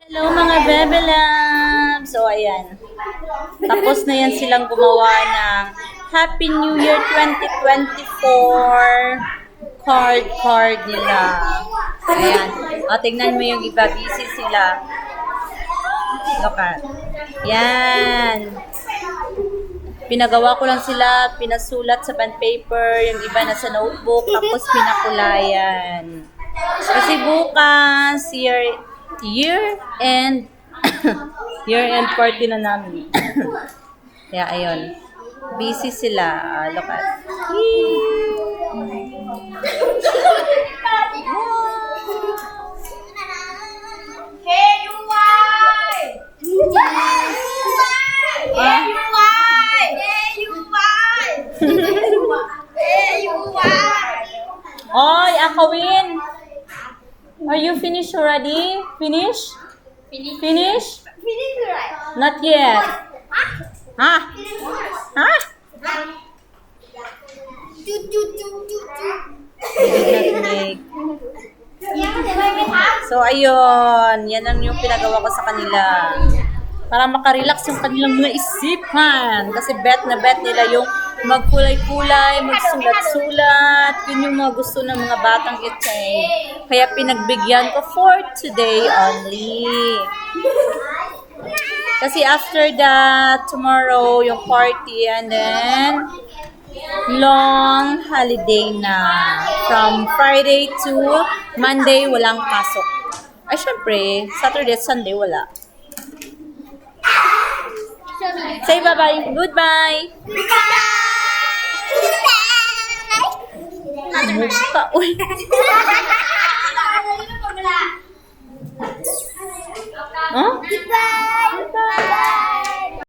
Hello mga Bebe Loves! So ayan, tapos na yan silang gumawa ng Happy New Year 2024 card nila. Ayan, o tingnan mo yung iba, busy sila. Look at. Yan. Pinagawa ko lang sila, pinasulat sa bond paper, yung iba na sa notebook, tapos pinakulayan. Kasi bukas, year-end party na namin. Kaya ayun, busy sila. Look at. Oy, Akawin! Are you finished already? Finish? Finish? Not yet. Ha? Ha? So, ayun. Yan ang yung pinagawa ko sa kanila. Para makarelax yung kanilang mga isipan. Kasi bet nila yung magkulay-kulay, magsulat-sulat. Yun yung mga gusto ng mga batang itay. Kaya pinagbigyan ko for today only. Kasi after that, tomorrow, yung party, and then, long holiday na. From Friday to Monday, walang pasok. Ay, syempre, Saturday at Sunday, wala. Say bye-bye. Goodbye. Mukha. Uy. Huh? Goodbye.